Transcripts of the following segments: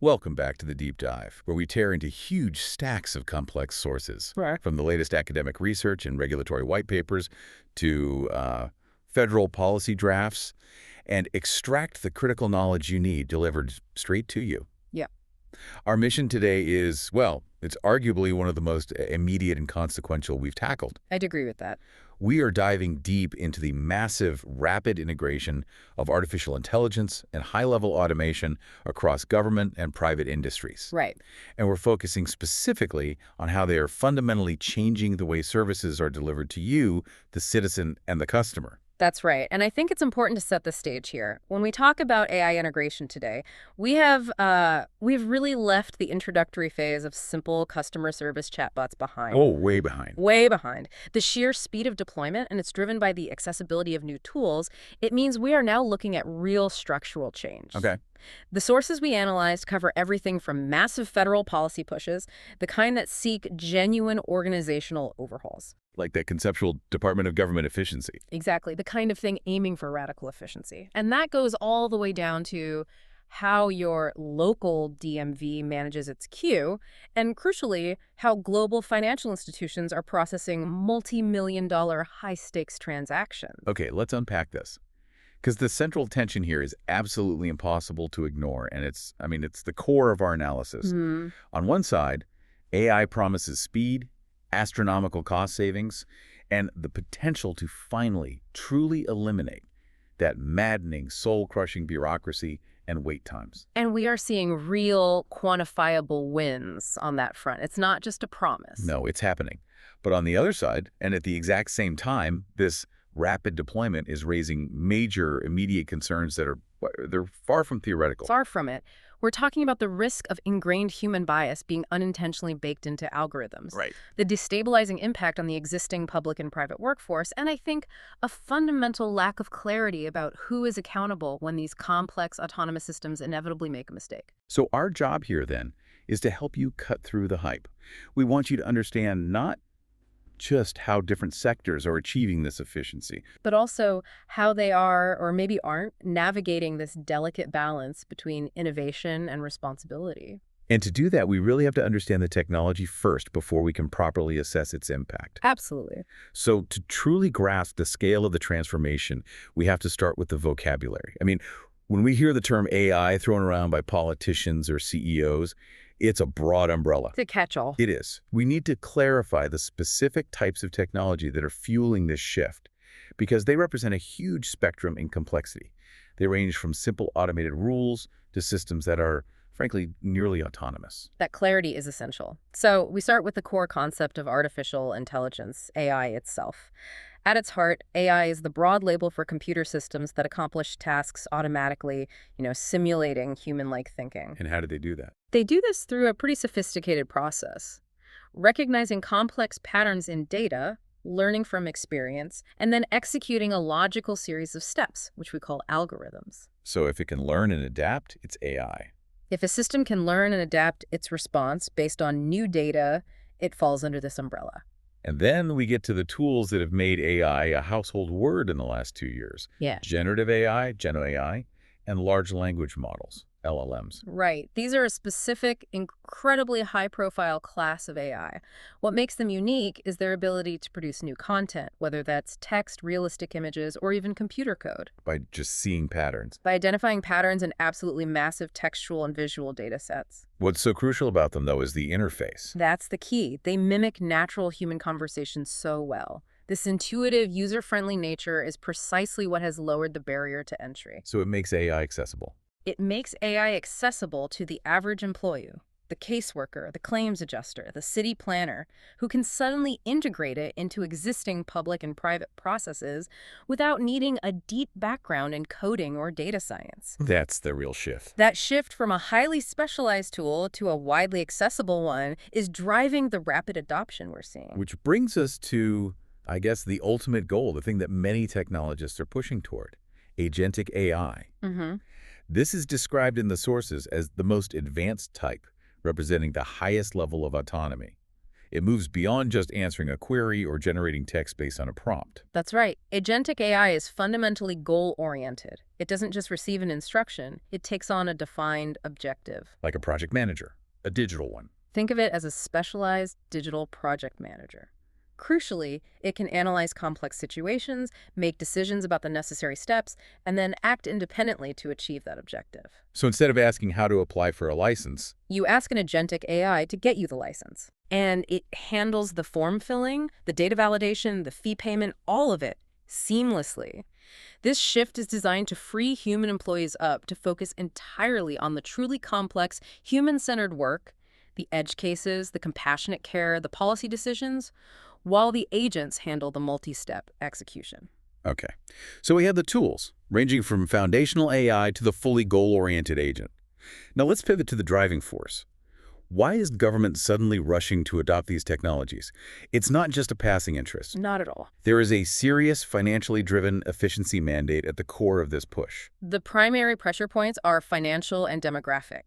Welcome back to the Deep Dive, where we tear into huge stacks of complex sources, Right. from the latest academic research and regulatory white papers to federal policy drafts, and extract the critical knowledge you need delivered straight to you. Yeah, Our mission today is, well, it's arguably one of the most immediate and consequential we've tackled. I'd agree with that. We are diving deep into the massive, rapid integration of artificial intelligence and high-level automation across government and private industries. Right. And we're focusing specifically on how they are fundamentally changing the way services are delivered to you, the citizen, and the customer. That's right. And I think it's important to set the stage here. When we talk about AI integration today, we've really left the introductory phase of simple customer service chatbots behind. Oh, way behind. Way behind. The sheer speed of deployment, and it's driven by the accessibility of new tools, it means we are now looking at real structural change. Okay. The sources we analyzed cover everything from massive federal policy pushes, the kind that seek genuine organizational overhauls. Like that conceptual Department of Government Efficiency. Exactly, the kind of thing aiming for radical efficiency. And that goes all the way down to how your local DMV manages its queue, and crucially, how global financial institutions are processing multi-million-dollar high-stakes transactions. Okay, let's unpack this. Because the central tension here is absolutely impossible to ignore, and it's the core of our analysis. Hmm. On one side, AI promises speed, astronomical cost savings, and the potential to finally, truly eliminate that maddening, soul-crushing bureaucracy and wait times. And we are seeing real, quantifiable wins on that front. It's not just a promise. No, it's happening. But on the other side, and at the exact same time, this rapid deployment is raising major immediate concerns that they're far from theoretical. Far from it. We're talking about the risk of ingrained human bias being unintentionally baked into algorithms. Right. The destabilizing impact on the existing public and private workforce, and I think a fundamental lack of clarity about who is accountable when these complex autonomous systems inevitably make a mistake. So our job here, then, is to help you cut through the hype. We want you to understand not just how different sectors are achieving this efficiency, But also how they are, or maybe aren't, navigating this delicate balance between innovation and responsibility. and to do that, we really have to understand the technology first before we can properly assess its impact. Absolutely. So to truly grasp the scale of the transformation, we have to start with the vocabulary. When we hear the term AI thrown around by politicians or CEOs, it's a broad umbrella. To catch all. It is. We need to clarify the specific types of technology that are fueling this shift, because they represent a huge spectrum in complexity. They range from simple automated rules to systems that are, frankly, nearly autonomous. That clarity is essential. So we start with the core concept of artificial intelligence, AI itself. At its heart, AI is the broad label for computer systems that accomplish tasks automatically, simulating human-like thinking. And how do they do that? They do this through a pretty sophisticated process, recognizing complex patterns in data, learning from experience, and then executing a logical series of steps, which we call algorithms. So if it can learn and adapt, it's AI. If a system can learn and adapt its response based on new data, it falls under this umbrella. And then we get to the tools that have made AI a household word in the last 2 years. Yeah. Generative AI, Gen AI, and large language models, LLMs. Right. These are a specific, incredibly high-profile class of AI. What makes them unique is their ability to produce new content, whether that's text, realistic images, or even computer code. By just seeing patterns. By identifying patterns in absolutely massive textual and visual data sets. What's so crucial about them, though, is the interface. That's the key. They mimic natural human conversation so well. This intuitive, user-friendly nature is precisely what has lowered the barrier to entry. So it makes AI accessible. It makes AI accessible to the average employee, the caseworker, the claims adjuster, the city planner, who can suddenly integrate it into existing public and private processes without needing a deep background in coding or data science. That's the real shift. That shift from a highly specialized tool to a widely accessible one is driving the rapid adoption we're seeing. Which brings us to, I guess, the ultimate goal, the thing that many technologists are pushing toward, agentic AI. Mm-hmm. This is described in the sources as the most advanced type, representing the highest level of autonomy. It moves beyond just answering a query or generating text based on a prompt. That's right. Agentic AI is fundamentally goal-oriented. It doesn't just receive an instruction, it takes on a defined objective. Like a project manager, a digital one. Think of it as a specialized digital project manager. Crucially, it can analyze complex situations, make decisions about the necessary steps, and then act independently to achieve that objective. So instead of asking how to apply for a license, You ask an agentic AI to get you the license, and it handles the form filling, the data validation, the fee payment, all of it seamlessly. This shift is designed to free human employees up to focus entirely on the truly complex, human-centered work, the edge cases, the compassionate care, the policy decisions, while the agents handle the multi-step execution. okay. So we have the tools, ranging from foundational AI to the fully goal-oriented agent. Now let's pivot to the driving force. Why is government suddenly rushing to adopt these technologies? It's not just a passing interest. Not at all. There is a serious financially driven efficiency mandate at the core of this push. The primary pressure points are financial and demographic.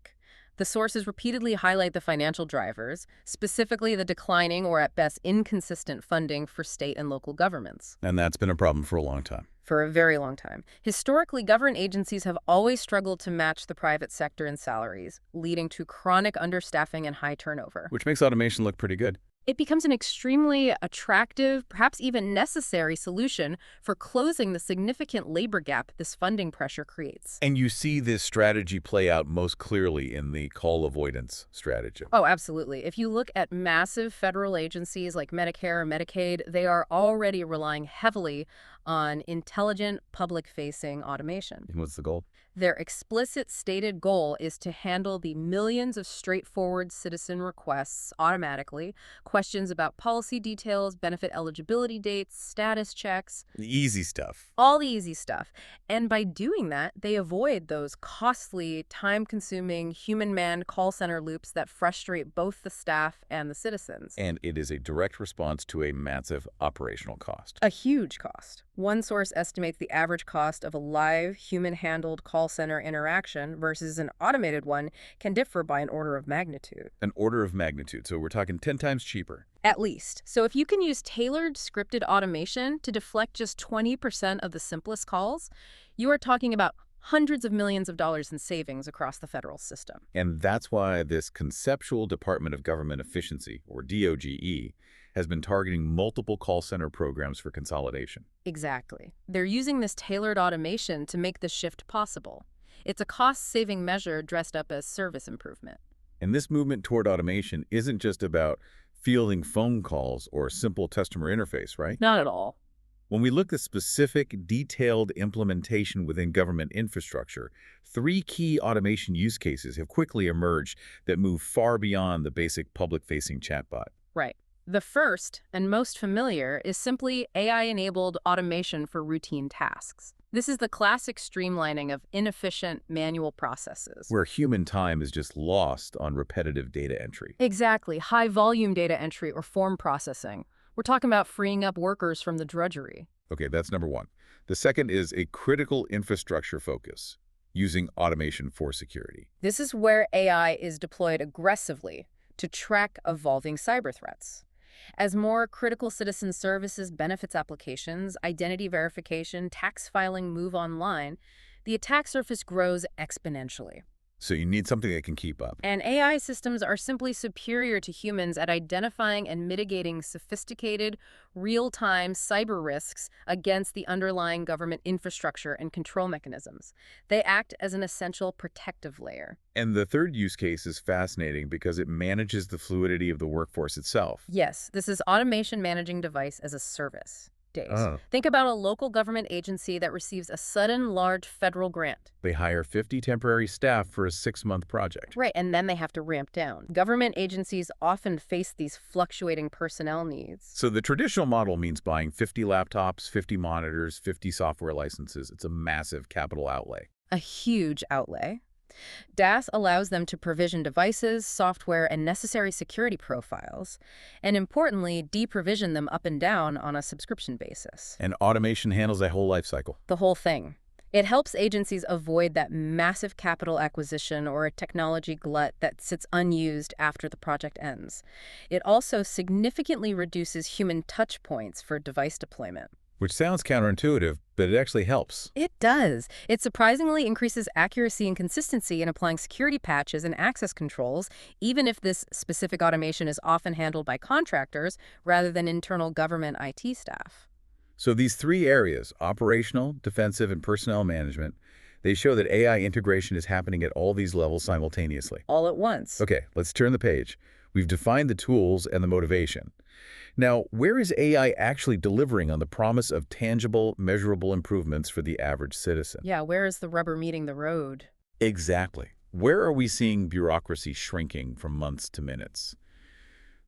The sources repeatedly highlight the financial drivers, specifically the declining or at best inconsistent funding for state and local governments. And that's been a problem for a long time. For a very long time. Historically, government agencies have always struggled to match the private sector in salaries, leading to chronic understaffing and high turnover. Which makes automation look pretty good. It becomes an extremely attractive, perhaps even necessary solution for closing the significant labor gap this funding pressure creates. And you see this strategy play out most clearly in the call avoidance strategy. Oh, absolutely. If you look at massive federal agencies like Medicare or Medicaid, they are already relying heavily on intelligent, public-facing automation. And what's the goal? Their explicit stated goal is to handle the millions of straightforward citizen requests automatically, questions about policy details, benefit eligibility dates, status checks. The easy stuff. All the easy stuff. And by doing that, they avoid those costly, time-consuming, human-manned call center loops that frustrate both the staff and the citizens. And it is a direct response to a massive operational cost. A huge cost. One source estimates the average cost of a live, human-handled call center interaction versus an automated one can differ by an order of magnitude. An order of magnitude, so we're talking 10 times cheaper. At least. So if you can use tailored scripted automation to deflect just 20% of the simplest calls, you are talking about hundreds of millions of dollars in savings across the federal system. And that's why this conceptual Department of Government Efficiency, or DOGE, has been targeting multiple call center programs for consolidation. Exactly. They're using this tailored automation to make the shift possible. It's a cost-saving measure dressed up as service improvement. And this movement toward automation isn't just about fielding phone calls or simple customer interface, right? Not at all. When we look at specific, detailed implementation within government infrastructure, 3 key automation use cases have quickly emerged that move far beyond the basic public-facing chatbot. Right. The first, and most familiar, is simply AI-enabled automation for routine tasks. This is the classic streamlining of inefficient manual processes. Where human time is just lost on repetitive data entry. Exactly. High-volume data entry or form processing. We're talking about freeing up workers from the drudgery. Okay, that's number one. The second is a critical infrastructure focus, using automation for security. This is where AI is deployed aggressively to track evolving cyber threats. As more critical citizen services, benefits applications, identity verification, tax filing move online, the attack surface grows exponentially. So you need something that can keep up. And AI systems are simply superior to humans at identifying and mitigating sophisticated, real-time cyber risks against the underlying government infrastructure and control mechanisms. They act as an essential protective layer. And the third use case is fascinating because it manages the fluidity of the workforce itself. Yes, this is automation managing device as a service. Days. Oh. Think about a local government agency that receives a sudden large federal grant. They hire 50 temporary staff for a 6-month project. Right, and then they have to ramp down. Government agencies often face these fluctuating personnel needs. So the traditional model means buying 50 laptops, 50 monitors, 50 software licenses. It's a massive capital outlay. A huge outlay. DaaS allows them to provision devices, software, and necessary security profiles, and importantly, deprovision them up and down on a subscription basis. And automation handles that whole life cycle. The whole thing. It helps agencies avoid that massive capital acquisition or a technology glut that sits unused after the project ends. It also significantly reduces human touch points for device deployment. Which sounds counterintuitive, but it actually helps. It does. It surprisingly increases accuracy and consistency in applying security patches and access controls, even if this specific automation is often handled by contractors rather than internal government IT staff. So these three areas, operational, defensive, and personnel management, they show that AI integration is happening at all these levels simultaneously. All at once. Okay, let's turn the page. We've defined the tools and the motivation. Now, where is AI actually delivering on the promise of tangible, measurable improvements for the average citizen? Yeah, where is the rubber meeting the road? Exactly. Where are we seeing bureaucracy shrinking from months to minutes?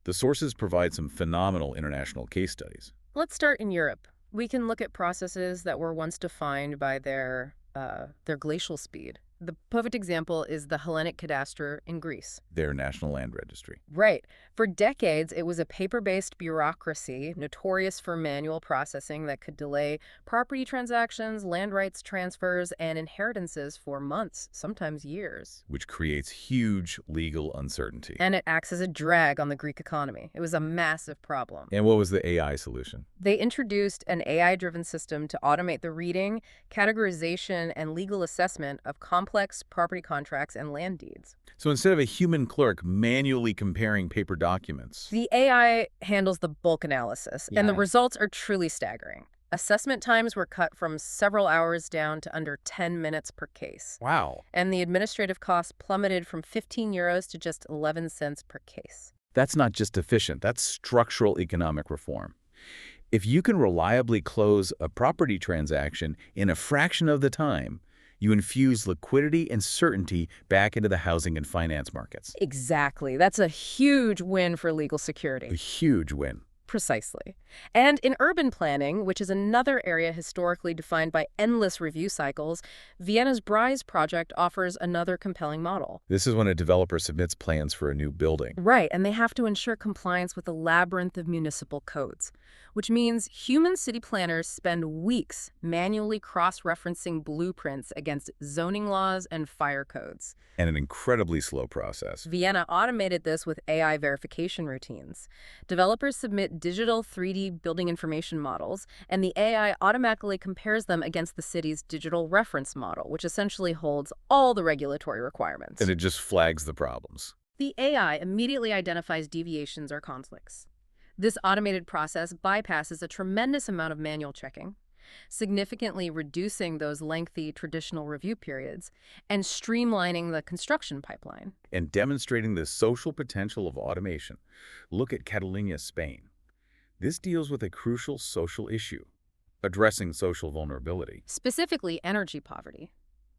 The sources provide some phenomenal international case studies. Let's start in Europe. We can look at processes that were once defined by their glacial speed. The perfect example is the Hellenic cadastre in Greece. Their National Land Registry. Right. For decades, it was a paper-based bureaucracy, notorious for manual processing that could delay property transactions, land rights transfers, and inheritances for months, sometimes years. Which creates huge legal uncertainty. And it acts as a drag on the Greek economy. It was a massive problem. And what was the AI solution? They introduced an AI-driven system to automate the reading, categorization, and legal assessment of complex property contracts and land deeds. So instead of a human clerk manually comparing paper documents, The AI handles the bulk analysis, and the results are truly staggering. Assessment times were cut from several hours down to under 10 minutes per case. wow, And the administrative costs plummeted from 15 euros to just 11 cents per case. that's not just efficient, that's structural economic reform. If you can reliably close a property transaction in a fraction of the time, you infuse liquidity and certainty back into the housing and finance markets. Exactly. That's a huge win for legal security. A huge win. Precisely. And in urban planning, which is another area historically defined by endless review cycles, Vienna's Brise project offers another compelling model. This is when a developer submits plans for a new building. Right, and they have to ensure compliance with a labyrinth of municipal codes, which means human city planners spend weeks manually cross-referencing blueprints against zoning laws and fire codes. And an incredibly slow process. Vienna automated this with AI verification routines. Developers submit digital 3D building information models, and the AI automatically compares them against the city's digital reference model, which essentially holds all the regulatory requirements. And it just flags the problems. The AI immediately identifies deviations or conflicts. This automated process bypasses a tremendous amount of manual checking, significantly reducing those lengthy traditional review periods and streamlining the construction pipeline. And demonstrating the social potential of automation. Look at Catalonia, Spain. This deals with a crucial social issue, addressing social vulnerability. Specifically, energy poverty.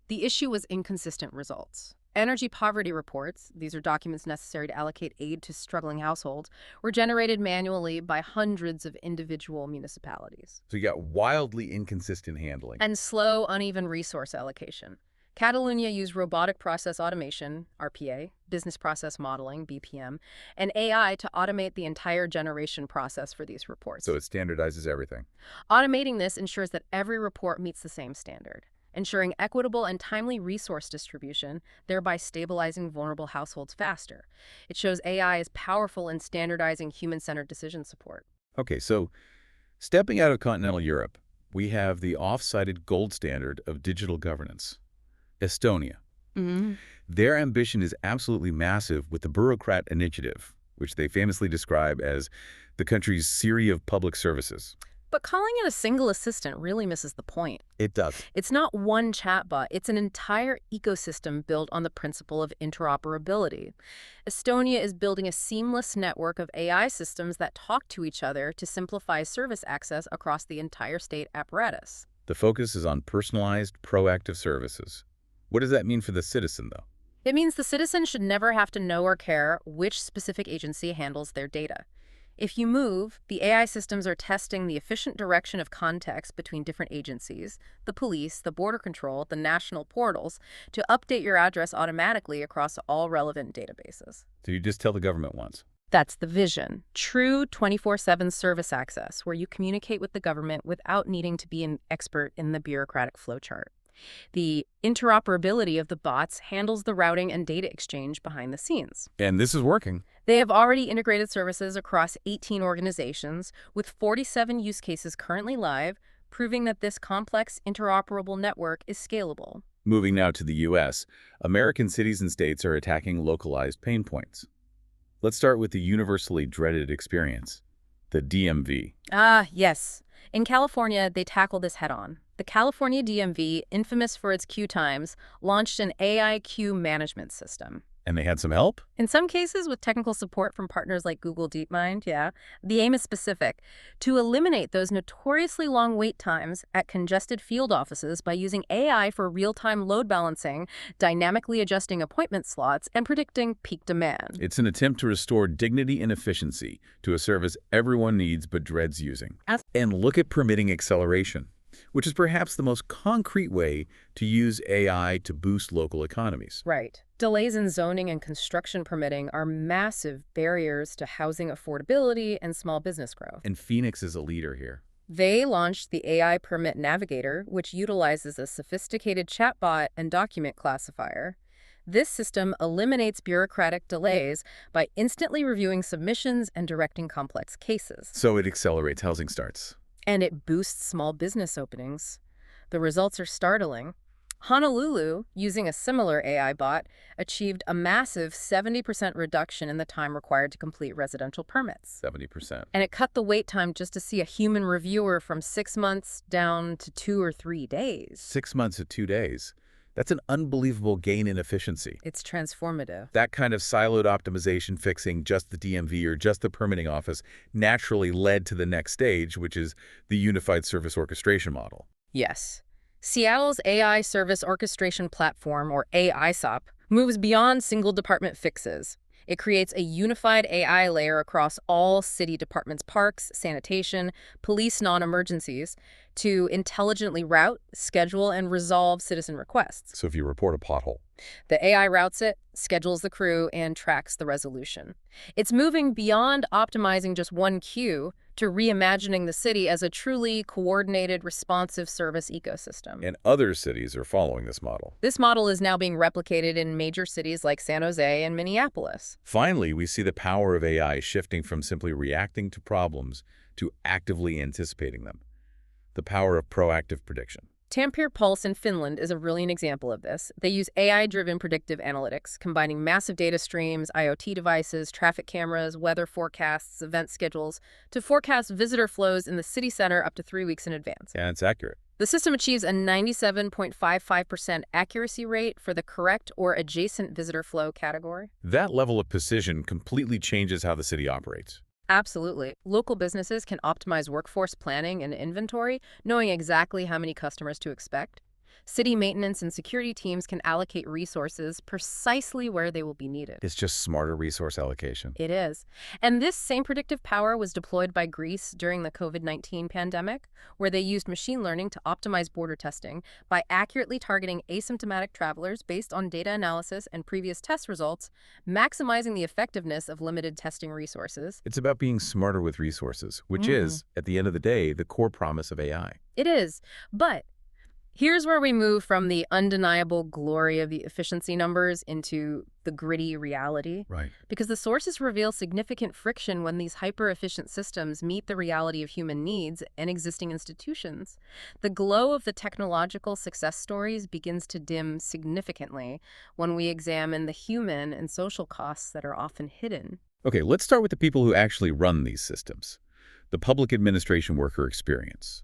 The issue was inconsistent results. Energy poverty reports, these are documents necessary to allocate aid to struggling households, were generated manually by hundreds of individual municipalities. So you got wildly inconsistent handling. And slow, uneven resource allocation. Catalonia used robotic process automation, RPA, business process modeling, BPM, and AI to automate the entire generation process for these reports. So it standardizes everything. Automating this ensures that every report meets the same standard, ensuring equitable and timely resource distribution, thereby stabilizing vulnerable households faster. It shows AI is powerful in standardizing human-centered decision support. Okay, so stepping out of continental Europe, we have the oft-cited gold standard of digital governance, Estonia. Their ambition is absolutely massive with the bureaucrat initiative, which they famously describe as the country's Siri of public services. But calling it a single assistant really misses the point. It does. It's not one chatbot, it's an entire ecosystem built on the principle of interoperability. Estonia is building a seamless network of AI systems that talk to each other to simplify service access across the entire state apparatus. The focus is on personalized, proactive services. What does that mean for the citizen, though? It means the citizen should never have to know or care which specific agency handles their data. If you move, the AI systems are testing the efficient direction of context between different agencies, the police, the border control, the national portals, to update your address automatically across all relevant databases. So you just tell the government once. That's the vision. True 24/7 service access, where you communicate with the government without needing to be an expert in the bureaucratic flowchart. The interoperability of the bots handles the routing and data exchange behind the scenes. And this is working. They have already integrated services across 18 organizations, with 47 use cases currently live, proving that this complex, interoperable network is scalable. Moving now to the U.S., American cities and states are attacking localized pain points. Let's start with the universally dreaded experience, the DMV. Ah, yes. In California, they tackle this head-on. The California DMV, infamous for its queue times, launched an AI queue management system. And they had some help? In some cases, with technical support from partners like Google DeepMind, yeah, the aim is specific: to eliminate those notoriously long wait times at congested field offices by using AI for real-time load balancing, dynamically adjusting appointment slots, and predicting peak demand. It's an attempt to restore dignity and efficiency to a service everyone needs but dreads using. And look at permitting acceleration, which is perhaps the most concrete way to use AI to boost local economies. Right. Delays in zoning and construction permitting are massive barriers to housing affordability and small business growth. And Phoenix is a leader here. They launched the AI Permit Navigator, which utilizes a sophisticated chatbot and document classifier. This system eliminates bureaucratic delays by instantly reviewing submissions and directing complex cases. So it accelerates housing starts. And it boosts small business openings. The results are startling. Honolulu, using a similar AI bot, achieved a massive 70% reduction in the time required to complete residential permits. 70%. And it cut the wait time just to see a human reviewer from 6 months down to 2 or 3 days. 6 months to 2 days. That's an unbelievable gain in efficiency. It's transformative. That kind of siloed optimization fixing just the DMV or just the permitting office naturally led to the next stage, which is the Unified Service Orchestration model. Yes. Seattle's AI Service Orchestration Platform, or AISOP, moves beyond single department fixes. It creates a unified AI layer across all city departments' parks, sanitation, police non-emergencies to intelligently route, schedule, and resolve citizen requests. So if you report a pothole, the AI routes it, schedules the crew, and tracks the resolution. It's moving beyond optimizing just one queue to reimagining the city as a truly coordinated, responsive service ecosystem. and other cities are following this model. This model is now being replicated in major cities like San Jose and Minneapolis. Finally, we see the power of AI shifting from simply reacting to problems to actively anticipating them. The power of proactive prediction. Tampere Pulse in Finland is a brilliant example of this. They use AI-driven predictive analytics, combining massive data streams, IoT devices, traffic cameras, weather forecasts, event schedules, to forecast visitor flows in the city center up to 3 weeks in advance. And it's accurate. The system achieves a 97.55% accuracy rate for the correct or adjacent visitor flow category. That level of precision completely changes how the city operates. Absolutely. Local businesses can optimize workforce planning and inventory, knowing exactly how many customers to expect. City maintenance and security teams can allocate resources precisely where they will be needed. It's just smarter resource allocation. It is. And this same predictive power was deployed by Greece during the COVID-19 pandemic, where they used machine learning to optimize border testing by accurately targeting asymptomatic travelers based on data analysis and previous test results, maximizing the effectiveness of limited testing resources. It's about being smarter with resources, which is, at the end of the day, the core promise of AI. It is. But here's where we move from the undeniable glory of the efficiency numbers into the gritty reality. Right. Because the sources reveal significant friction when these hyper-efficient systems meet the reality of human needs and existing institutions. The glow of the technological success stories begins to dim significantly when we examine the human and social costs that are often hidden. Okay, let's start with the people who actually run these systems. The public administration worker experience.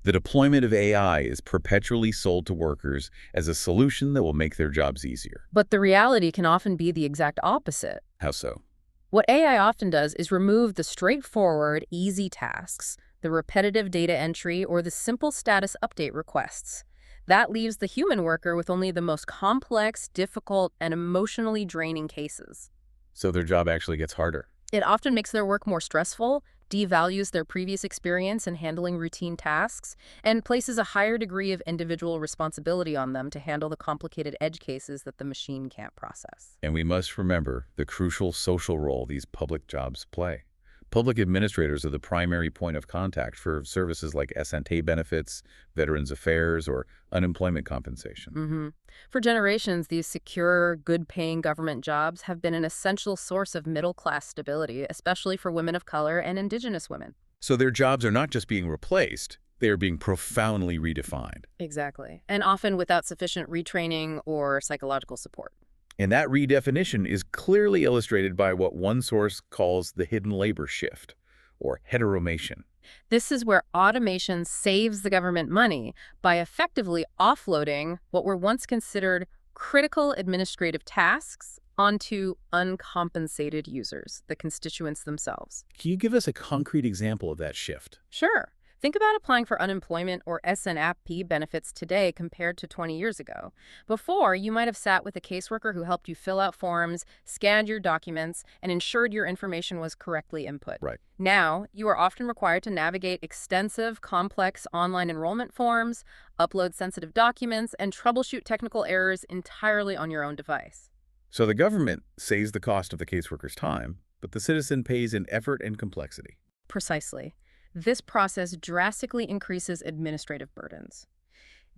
The deployment of AI is perpetually sold to workers as a solution that will make their jobs easier. But the reality can often be the exact opposite. How so? What AI often does is remove the straightforward, easy tasks, the repetitive data entry, or the simple status update requests. That leaves the human worker with only the most complex, difficult, and emotionally draining cases. So their job actually gets harder. It often makes their work more stressful, devalues their previous experience in handling routine tasks, and places a higher degree of individual responsibility on them to handle the complicated edge cases that the machine can't process. And we must remember the crucial social role these public jobs play. Public administrators are the primary point of contact for services like S&A benefits, Veterans Affairs, or unemployment compensation. hmm For generations, these secure, good-paying government jobs have been an essential source of middle-class stability, especially for women of color and indigenous women. So their jobs are not just being replaced, they are being profoundly redefined. Exactly. And often without sufficient retraining or psychological support. And that redefinition is clearly illustrated by what one source calls the hidden labor shift, or heteromation. This is where automation saves the government money by effectively offloading what were once considered critical administrative tasks onto uncompensated users, the constituents themselves. Can you give us a concrete example of that shift? Sure. Think about applying for unemployment or SNAP benefits today compared to 20 years ago. Before, you might have sat with a caseworker who helped you fill out forms, scanned your documents, and ensured your information was correctly input. Right. Now, you are often required to navigate extensive, complex online enrollment forms, upload sensitive documents, and troubleshoot technical errors entirely on your own device. So the government saves the cost of the caseworker's time, but the citizen pays in effort and complexity. Precisely. This process drastically increases administrative burdens.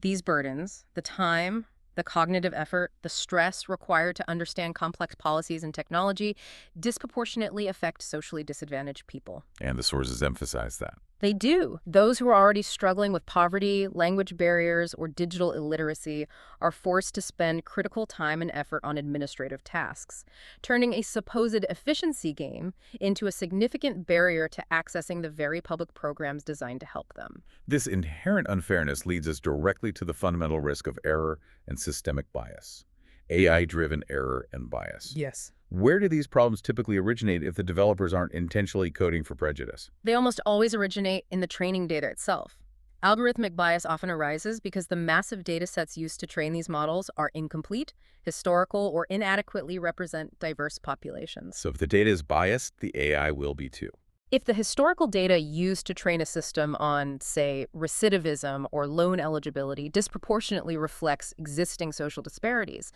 These burdens, the time, the cognitive effort, the stress required to understand complex policies and technology, disproportionately affect socially disadvantaged people. And the sources emphasize that. They do. Those who are already struggling with poverty, language barriers, or digital illiteracy are forced to spend critical time and effort on administrative tasks, turning a supposed efficiency gain into a significant barrier to accessing the very public programs designed to help them. This inherent unfairness leads us directly to the fundamental risk of error and systemic bias. AI-driven error and bias. Yes. Where do these problems typically originate if the developers aren't intentionally coding for prejudice? They almost always originate in the training data itself. Algorithmic bias often arises because the massive data sets used to train these models are incomplete, historical, or inadequately represent diverse populations. So if the data is biased, the AI will be too. If the historical data used to train a system on, say, recidivism or loan eligibility disproportionately reflects existing social disparities,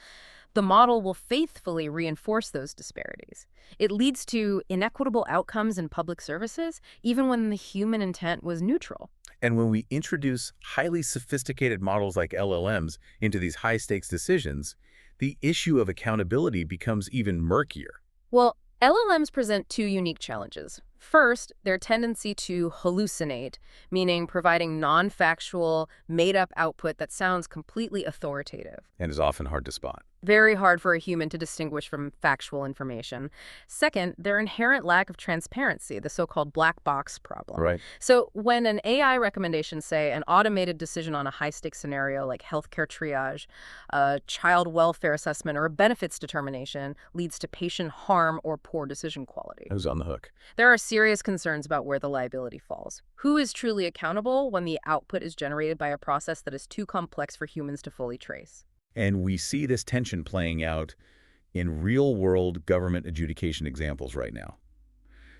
the model will faithfully reinforce those disparities. It leads to inequitable outcomes in public services, even when the human intent was neutral. And when we introduce highly sophisticated models like LLMs into these high-stakes decisions, the issue of accountability becomes even murkier. Well, LLMs present two unique challenges. First, their tendency to hallucinate, meaning providing non-factual, made-up output that sounds completely authoritative. And is often hard to spot. Very hard for a human to distinguish from factual information. Second, their inherent lack of transparency, the so-called black box problem. Right. So when an AI recommendation, say an automated decision on a high-stakes scenario like healthcare triage, a child welfare assessment, or a benefits determination leads to patient harm or poor decision quality, Who's on the hook? there are serious concerns about where the liability falls. Who is truly accountable when the output is generated by a process that is too complex for humans to fully trace? And we see this tension playing out in real-world government adjudication examples right now.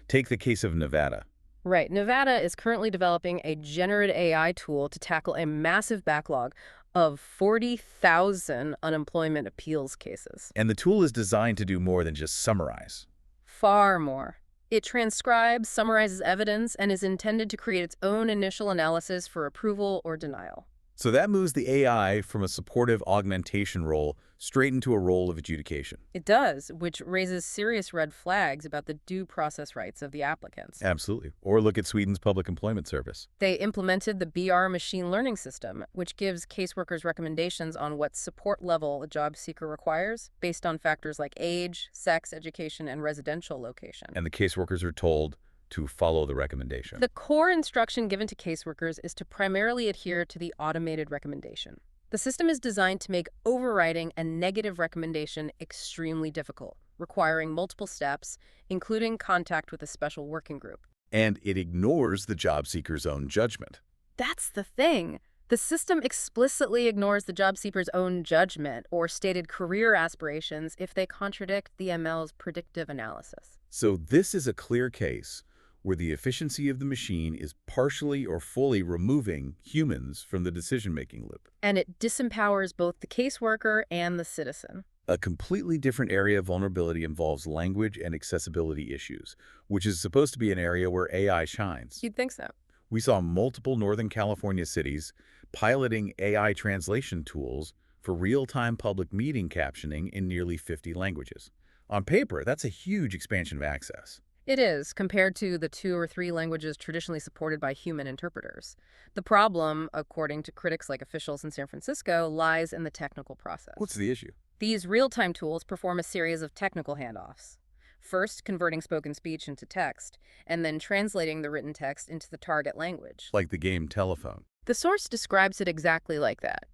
Take the case of Nevada. Right. Nevada is currently developing a generative AI tool to tackle a massive backlog of 40,000 unemployment appeals cases. And the tool is designed to do more than just summarize. Far more. It transcribes, summarizes evidence, and is intended to create its own initial analysis for approval or denial. So that moves the AI from a supportive augmentation role straight into a role of adjudication. It does, which raises serious red flags about the due process rights of the applicants. Absolutely. Or look at Sweden's Public Employment Service. They implemented the BR machine learning system, which gives caseworkers recommendations on what support level a job seeker requires based on factors like age, sex, education, and residential location. And the caseworkers are told to follow the recommendation. The core instruction given to caseworkers is to primarily adhere to the automated recommendation. The system is designed to make overriding a negative recommendation extremely difficult, requiring multiple steps, including contact with a special working group. And it ignores the job seeker's own judgment. That's the thing. The system explicitly ignores the job seeker's own judgment or stated career aspirations if they contradict the ML's predictive analysis. So this is a clear case where the efficiency of the machine is partially or fully removing humans from the decision-making loop. And it disempowers both the caseworker and the citizen. A completely different area of vulnerability involves language and accessibility issues, which is supposed to be an area where AI shines. You'd think so. We saw multiple Northern California cities piloting AI translation tools for real-time public meeting captioning in nearly 50 languages. On paper, that's a huge expansion of access. It is, compared to the 2 or 3 languages traditionally supported by human interpreters. The problem, according to critics like officials in San Francisco, lies in the technical What's process. the issue? These real-time tools perform a series of technical handoffs. First, converting spoken speech into text, and then translating the written text into the target language. Like the game telephone. The source describes it exactly like that.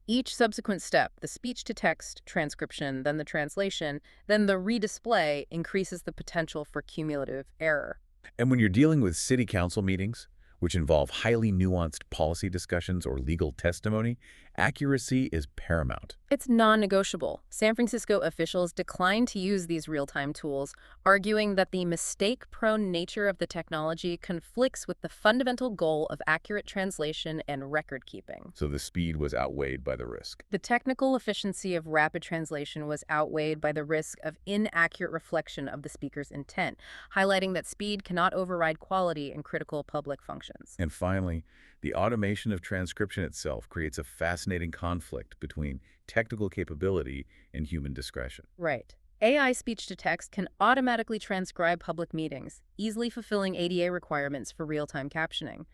Each subsequent step, the speech-to-text transcription, then the translation, then the redisplay, increases the potential for cumulative error. And when you're dealing with city council meetings, which involve highly nuanced policy discussions or legal testimony, accuracy is paramount. It's non-negotiable. San Francisco officials declined to use these real-time tools, arguing that the mistake-prone nature of the technology conflicts with the fundamental goal of accurate translation and record-keeping. So the speed was outweighed by the risk. The technical efficiency of rapid translation was outweighed by the risk of inaccurate reflection of the speaker's intent, highlighting that speed cannot override quality in critical public functions. And finally, the automation of transcription itself creates a fascinating conflict between technical capability and human discretion. Right. AI speech-to-text can automatically transcribe public meetings, easily fulfilling ADA requirements for real-time captioning.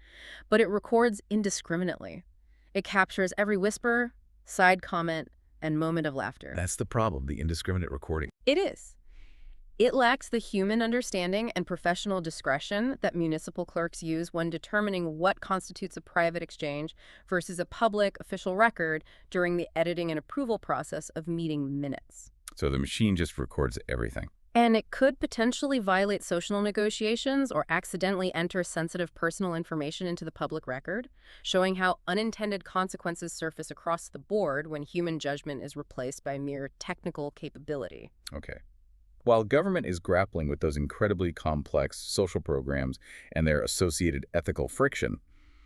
But it records indiscriminately. It captures every whisper, side comment, and moment of laughter. That's the problem, the indiscriminate recording. It is. It lacks the human understanding and professional discretion that municipal clerks use when determining what constitutes a private exchange versus a public official record during the editing and approval process of meeting minutes. So the machine just records everything. And it could potentially violate social negotiations or accidentally enter sensitive personal information into the public record, showing how unintended consequences surface across the board when human judgment is replaced by mere technical capability. Okay. While government is grappling with those incredibly complex social programs and their associated ethical friction,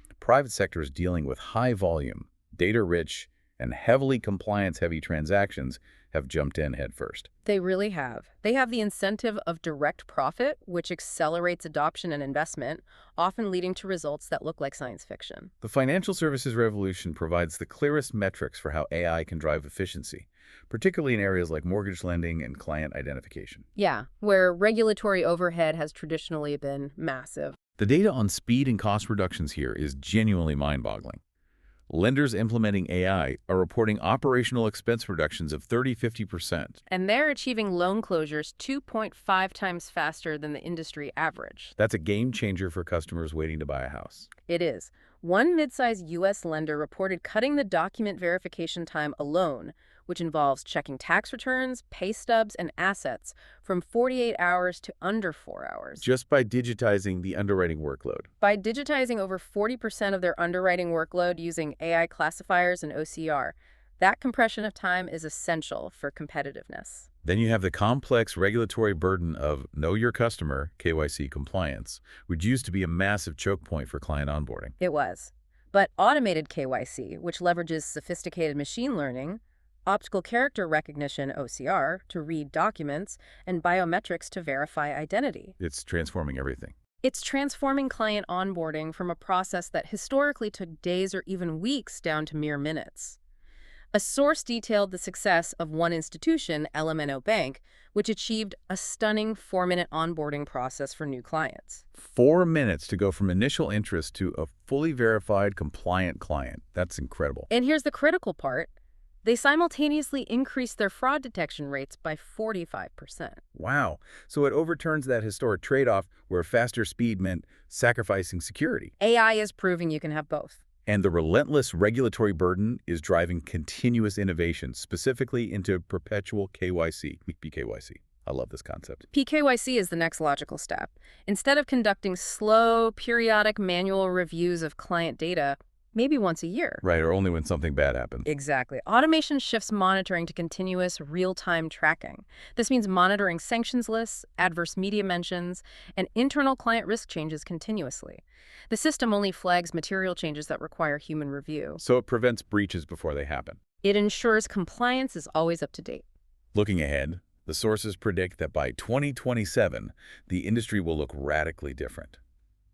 the private sector is dealing with high-volume, data-rich, and heavily compliance-heavy transactions have jumped in headfirst. They really have. They have the incentive of direct profit, which accelerates adoption and investment, often leading to results that look like science fiction. The financial services revolution provides the clearest metrics for how AI can drive efficiency, particularly in areas like mortgage lending and client identification. Yeah, where regulatory overhead has traditionally been massive. The data on speed and cost reductions here is genuinely mind-boggling. Lenders implementing AI are reporting operational expense reductions of 30–50%. And they're achieving loan closures 2.5 times faster than the industry average. That's a game changer for customers waiting to buy a house. It is. One mid-sized U.S. lender reported cutting the document verification time alone, which involves checking tax returns, pay stubs, and assets, from 48 hours to under 4 hours. Just by digitizing the underwriting workload. By digitizing over 40% of their underwriting workload using AI classifiers and OCR, that compression of time is essential for competitiveness. Then you have the complex regulatory burden of Know Your Customer (KYC) compliance, which used to be a massive choke point for client onboarding. It was. But automated KYC, which leverages sophisticated machine learning, optical character recognition (OCR) to read documents, and biometrics to verify identity. It's transforming everything. It's transforming client onboarding from a process that historically took days or even weeks down to mere minutes. A source detailed the success of one institution, LMNO Bank, which achieved a stunning 4-minute onboarding process for new clients. 4 minutes to go from initial interest to a fully verified, compliant client. That's incredible. And here's the critical part. They simultaneously increased their fraud detection rates by 45%. Wow. So it overturns that historic trade-off where faster speed meant sacrificing security. AI is proving you can have both. And the relentless regulatory burden is driving continuous innovation, specifically into perpetual KYC, PKYC. I love this concept. PKYC is the next logical step. Instead of conducting slow, periodic manual reviews of client data, maybe once a year. Right, or only when something bad happens. Exactly. Automation shifts monitoring to continuous real-time tracking. This means monitoring sanctions lists, adverse media mentions, and internal client risk changes continuously. The system only flags material changes that require human review. So it prevents breaches before they happen. It ensures compliance is always up to date. Looking ahead, the sources predict that by 2027, the industry will look radically different.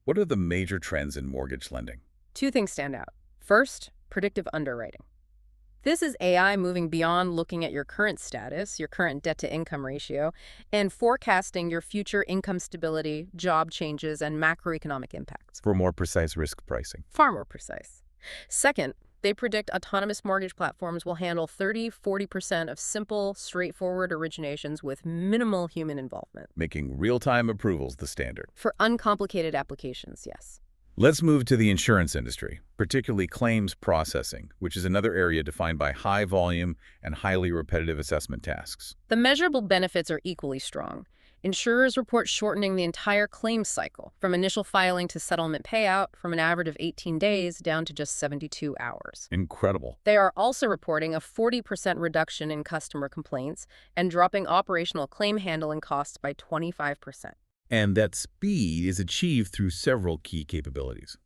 What are the major trends in mortgage lending? Two things stand out. First, predictive underwriting. This is AI moving beyond looking at your current status, your current debt-to-income ratio, and forecasting your future income stability, job changes, and macroeconomic impacts. For more precise risk pricing. Far more precise. Second, they predict autonomous mortgage platforms will handle 30–40% of simple, straightforward originations with minimal human involvement. Making real-time approvals the standard. For uncomplicated applications, yes. Let's move to the insurance industry, particularly claims processing, which is another area defined by high volume and highly repetitive assessment tasks. The measurable benefits are equally strong. Insurers report shortening the entire claims cycle, from initial filing to settlement payout, from an average of 18 days down to just 72 hours. Incredible. They are also reporting a 40% reduction in customer complaints and dropping operational claim handling costs by 25%. And that speed is achieved through several key capabilities.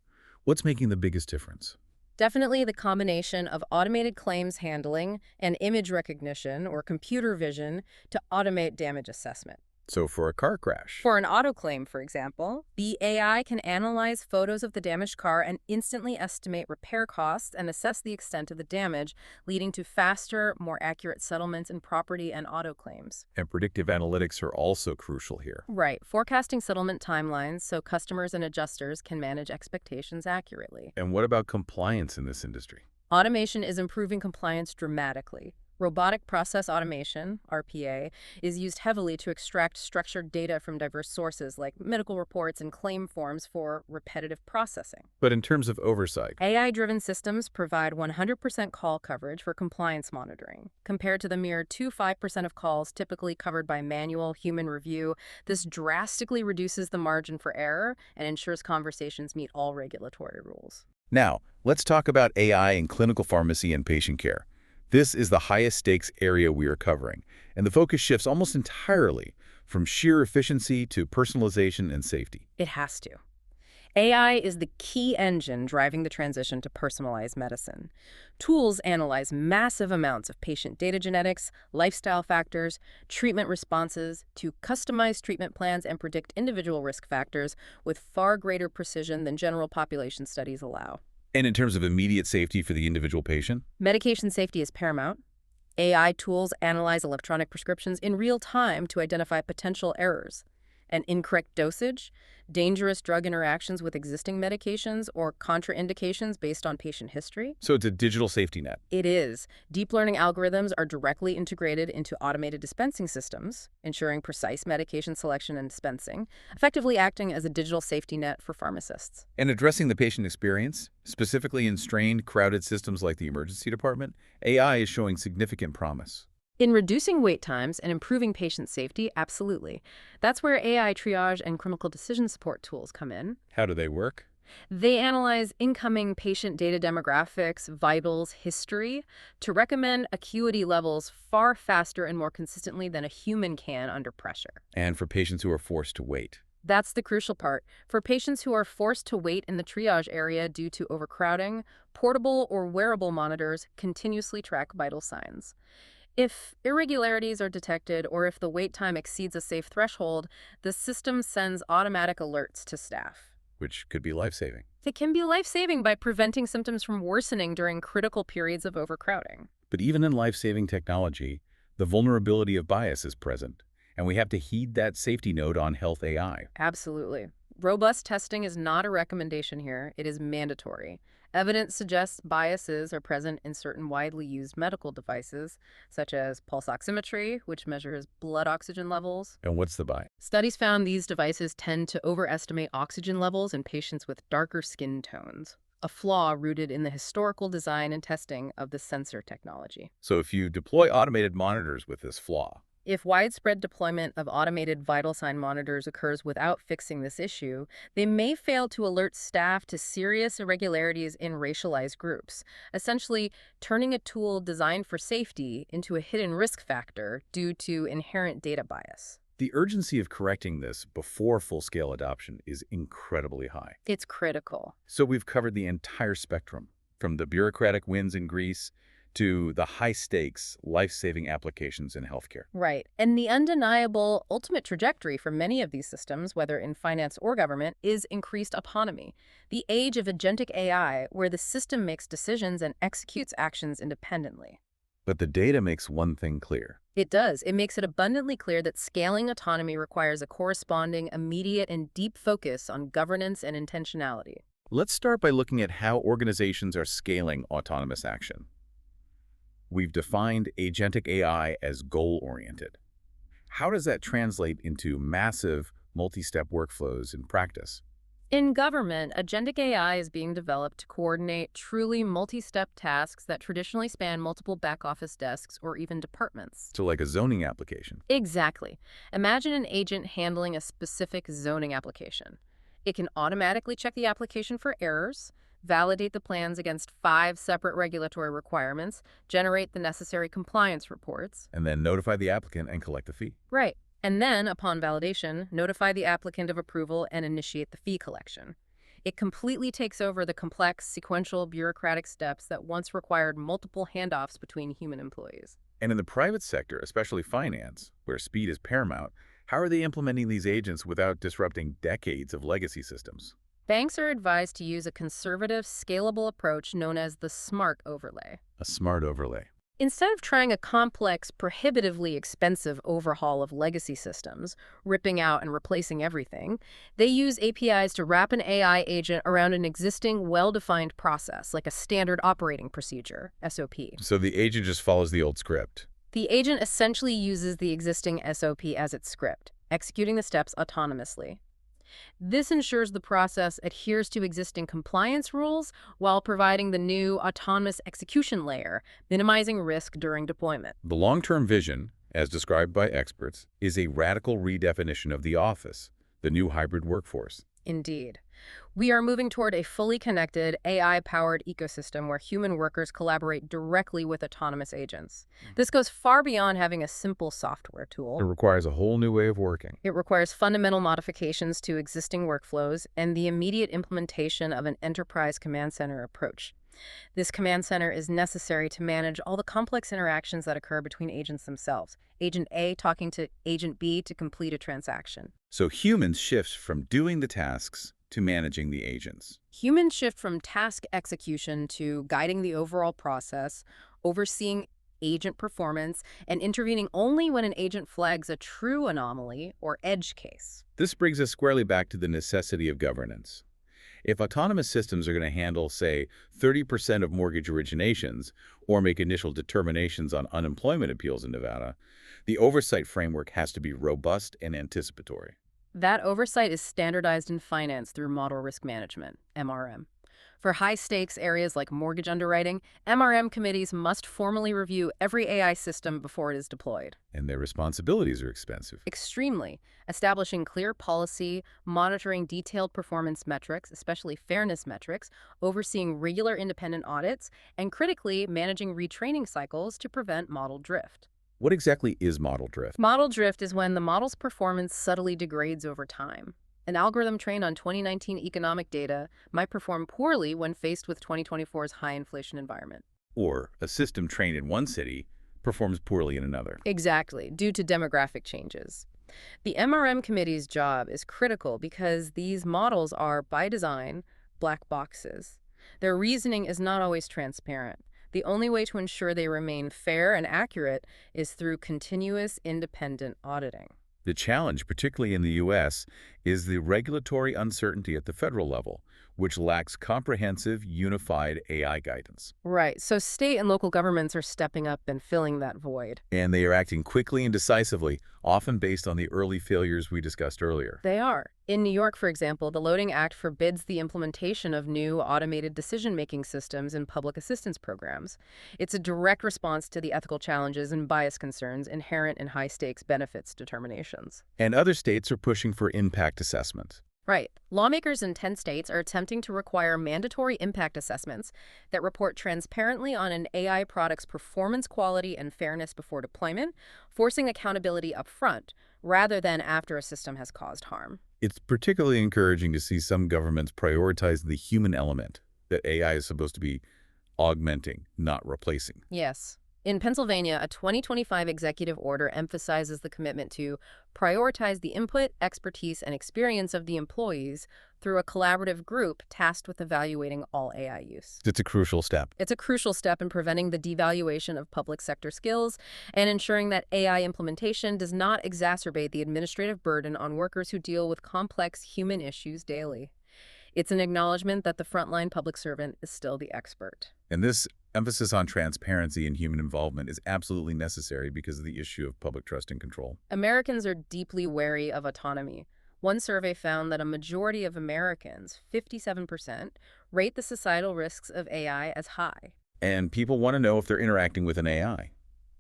What's making the biggest difference? Definitely the combination of automated claims handling and image recognition or computer vision to automate damage assessment. So for a car crash, For an auto claim, for example, the AI can analyze photos of the damaged car and instantly estimate repair costs and assess the extent of the damage, leading to faster, more accurate settlements in property and auto claims. and predictive analytics are also crucial here. Right, forecasting settlement timelines so customers and adjusters can manage expectations accurately. And what about compliance in this industry? Automation is improving compliance dramatically. Robotic process automation, RPA, is used heavily to extract structured data from diverse sources like medical reports and claim forms for repetitive processing. But in terms of oversight, AI-driven systems provide 100% call coverage for compliance monitoring. Compared to the mere 2–5% of calls typically covered by manual human review, this drastically reduces the margin for error and ensures conversations meet all regulatory rules. now let's talk about AI in clinical pharmacy and patient care. This is the highest stakes area we are covering, and the focus shifts almost entirely from sheer efficiency to personalization and safety. It has to. AI is the key engine driving the transition to personalized medicine. Tools analyze massive amounts of patient data genetics, lifestyle factors, treatment responses to customize treatment plans and predict individual risk factors with far greater precision than general population studies allow. And in terms of immediate safety for the individual patient, Medication safety is paramount. AI tools analyze electronic prescriptions in real time to identify potential errors. An incorrect dosage, dangerous drug interactions with existing medications, or contraindications based on patient history. so it's a digital safety net. It is. Deep learning algorithms are directly integrated into automated dispensing systems, ensuring precise medication selection and dispensing, effectively acting as a digital safety net for pharmacists. And addressing the patient experience, specifically in strained, crowded systems like the emergency department, AI is showing significant promise. In reducing wait times and improving patient safety, absolutely. That's where AI triage and clinical decision support tools come in. How do they work? They analyze incoming patient data demographics, vitals, history, to recommend acuity levels far faster and more consistently than a human can under pressure. And for patients who are forced to wait. That's the crucial part. For patients who are forced to wait in the triage area due to overcrowding, portable or wearable monitors continuously track vital signs. If irregularities are detected or if the wait time exceeds a safe threshold, the system sends automatic alerts to staff. Which could be life-saving. It can be life-saving by preventing symptoms from worsening during critical periods of overcrowding. But even in life-saving technology, the vulnerability of bias is present, and we have to heed that safety note on health AI. Absolutely. Robust testing is not a recommendation here, it is mandatory. Evidence suggests biases are present in certain widely used medical devices, such as pulse oximetry, which measures blood oxygen levels. And what's the bias? Studies found these devices tend to overestimate oxygen levels in patients with darker skin tones, a flaw rooted in the historical design and testing of the sensor technology. So if you deploy automated monitors with this flaw, If widespread deployment of automated vital sign monitors occurs without fixing this issue, they may fail to alert staff to serious irregularities in racialized groups, essentially turning a tool designed for safety into a hidden risk factor due to inherent data bias. the urgency of correcting this before full-scale adoption is incredibly high. It's critical. So we've covered the entire spectrum, from the bureaucratic wins in Greece to the high-stakes, life-saving applications in healthcare. Right. And the undeniable ultimate trajectory for many of these systems, whether in finance or government, is increased autonomy. The age of agentic AI, where the system makes decisions and executes actions independently. But the data makes one thing clear. It does. It makes it abundantly clear that scaling autonomy requires a corresponding, immediate, and deep focus on governance and intentionality. Let's start by looking at how organizations are scaling autonomous action. We've defined agentic AI as goal-oriented. How does that translate into massive, multi-step workflows in practice? In government, agentic AI is being developed to coordinate truly multi-step tasks that traditionally span multiple back-office desks or even departments. So like a zoning application. Exactly. Imagine an agent handling a specific zoning application. It can automatically check the application for errors, validate the plans against 5 separate regulatory requirements, generate the necessary compliance reports. And then notify the applicant and collect the fee. Right. And then, upon validation, notify the applicant of approval and initiate the fee collection. It completely takes over the complex, sequential, bureaucratic steps that once required multiple handoffs between human employees. And in the private sector, especially finance, where speed is paramount, how are they implementing these agents without disrupting decades of legacy systems? Banks are advised to use a conservative, scalable approach known as the SMART overlay. A smart overlay. Instead of trying a complex, prohibitively expensive overhaul of legacy systems, ripping out and replacing everything, they use APIs to wrap an AI agent around an existing, well-defined process, like a standard operating procedure, SOP. So the agent just follows the old script. The agent essentially uses the existing SOP as its script, executing the steps autonomously. This ensures the process adheres to existing compliance rules while providing the new autonomous execution layer, minimizing risk during deployment. The long-term vision, as described by experts, is a radical redefinition of the office, the new hybrid workforce. Indeed. We are moving toward a fully connected, AI-powered ecosystem where human workers collaborate directly with autonomous agents. This goes far beyond having a simple software tool. It requires a whole new way of working. It requires fundamental modifications to existing workflows and the immediate implementation of an enterprise command center approach. This command center is necessary to manage all the complex interactions that occur between agents themselves. Agent A talking to Agent B to complete a transaction. So humans shift from doing the tasks to managing the agents. Humans shift from task execution to guiding the overall process, overseeing agent performance, and intervening only when an agent flags a true anomaly or edge case. This brings us squarely back to the necessity of governance. If autonomous systems are going to handle, say, 30% of mortgage originations or make initial determinations on unemployment appeals in Nevada, the oversight framework has to be robust and anticipatory. That oversight is standardized in finance through model risk management, MRM. For high-stakes areas like mortgage underwriting, MRM committees must formally review every AI system before it is deployed. And their responsibilities are expensive. Extremely. Establishing clear policy, monitoring detailed performance metrics, especially fairness metrics, overseeing regular independent audits, and critically, managing retraining cycles to prevent model drift. What exactly is model drift? Model drift is when the model's performance subtly degrades over time. An algorithm trained on 2019 economic data might perform poorly when faced with 2024's high inflation environment. Or a system trained in one city performs poorly in another. Exactly, due to demographic changes. The MRM committee's job is critical because these models are, by design, black boxes. Their reasoning is not always transparent. The only way to ensure they remain fair and accurate is through continuous independent auditing. The challenge, particularly in the U.S., is the regulatory uncertainty at the federal level, which lacks comprehensive, unified AI guidance. Right, so state and local governments are stepping up and filling that void. And they are acting quickly and decisively, often based on the early failures we discussed earlier. They are. In New York, for example, the Loading Act forbids the implementation of new automated decision-making systems in public assistance programs. It's a direct response to the ethical challenges and bias concerns inherent in high-stakes benefits determinations. And other states are pushing for impact assessment. Right. Lawmakers in 10 states are attempting to require mandatory impact assessments that report transparently on an AI product's performance, quality, and fairness before deployment, forcing accountability up front, rather than after a system has caused harm. It's particularly encouraging to see some governments prioritize the human element, that AI is supposed to be augmenting, not replacing. Yes. In Pennsylvania, a 2025 executive order emphasizes the commitment to prioritize the input, expertise, and experience of the employees through a collaborative group tasked with evaluating all AI use. It's a crucial step. It's a crucial step in preventing the devaluation of public sector skills and ensuring that AI implementation does not exacerbate the administrative burden on workers who deal with complex human issues daily. It's an acknowledgement that the frontline public servant is still the expert. And this emphasis on transparency and human involvement is absolutely necessary because of the issue of public trust and control. Americans are deeply wary of autonomy. One survey found that a majority of Americans, 57%, rate the societal risks of AI as high. And people want to know if they're interacting with an AI.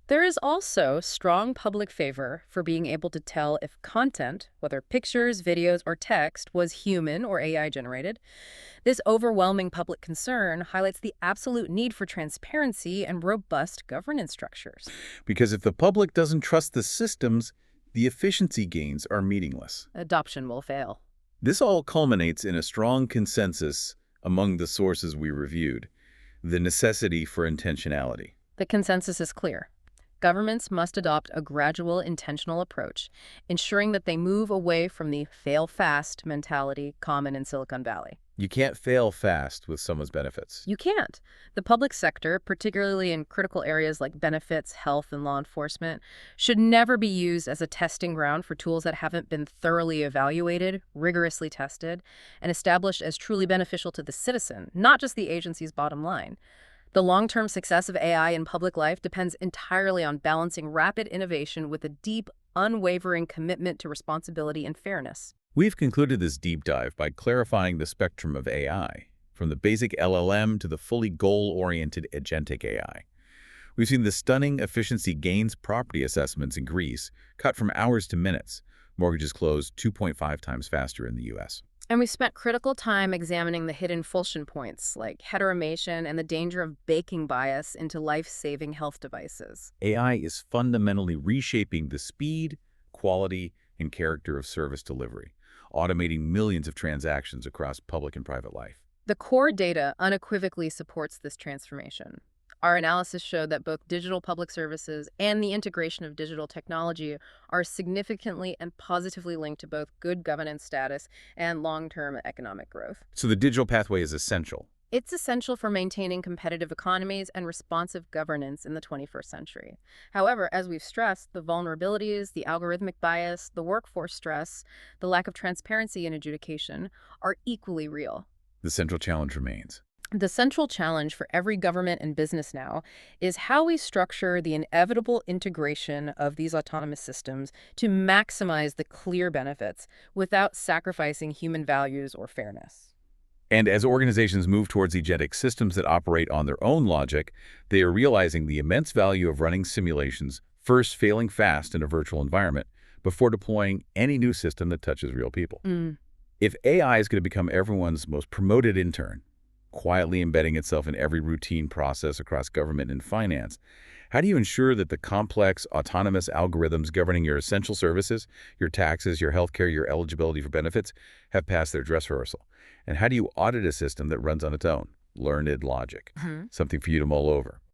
There is also strong public favor for being able to tell if content, whether pictures, videos, or text, was human or AI generated. This overwhelming public concern highlights the absolute need for transparency and robust governance structures. Because if the public doesn't trust the systems, the efficiency gains are meaningless. Adoption will fail. This all culminates in a strong consensus among the sources we reviewed, the necessity for intentionality. The consensus is clear. Governments must adopt a gradual, intentional approach, ensuring that they move away from the fail-fast mentality common in Silicon Valley. You can't fail fast with someone's benefits. You can't. The public sector, particularly in critical areas like benefits, health, and law enforcement, should never be used as a testing ground for tools that haven't been thoroughly evaluated, rigorously tested, and established as truly beneficial to the citizen, not just the agency's bottom line. The long-term success of AI in public life depends entirely on balancing rapid innovation with a deep, unwavering commitment to responsibility and fairness. We've concluded this deep dive by clarifying the spectrum of AI, from the basic LLM to the fully goal-oriented agentic AI. We've seen the stunning efficiency gains property assessments in Greece cut from hours to minutes. Mortgages closed 2.5 times faster in the U.S. And we spent critical time examining the hidden fulsion points, like heteromation and the danger of baking bias into life-saving health devices. AI is fundamentally reshaping the speed, quality, and character of service delivery, automating millions of transactions across public and private life. The core data unequivocally supports this transformation. Our analysis showed that both digital public services and the integration of digital technology are significantly and positively linked to both good governance status and long-term economic growth. So the digital pathway is essential. It's essential for maintaining competitive economies and responsive governance in the 21st century. However, as we've stressed, the vulnerabilities, the algorithmic bias, the workforce stress, the lack of transparency in adjudication are equally real. The central challenge remains. The central challenge for every government and business now is how we structure the inevitable integration of these autonomous systems to maximize the clear benefits without sacrificing human values or fairness. And as organizations move towards agentic systems that operate on their own logic, they are realizing the immense value of running simulations, first failing fast in a virtual environment, before deploying any new system that touches real people. If AI is going to become everyone's most promoted intern, quietly embedding itself in every routine process across government and finance, how do you ensure that the complex, autonomous algorithms governing your essential services, your taxes, your healthcare, your eligibility for benefits, have passed their dress rehearsal? And how do you audit a system that runs on its own? Learned logic. Something for you to mull over.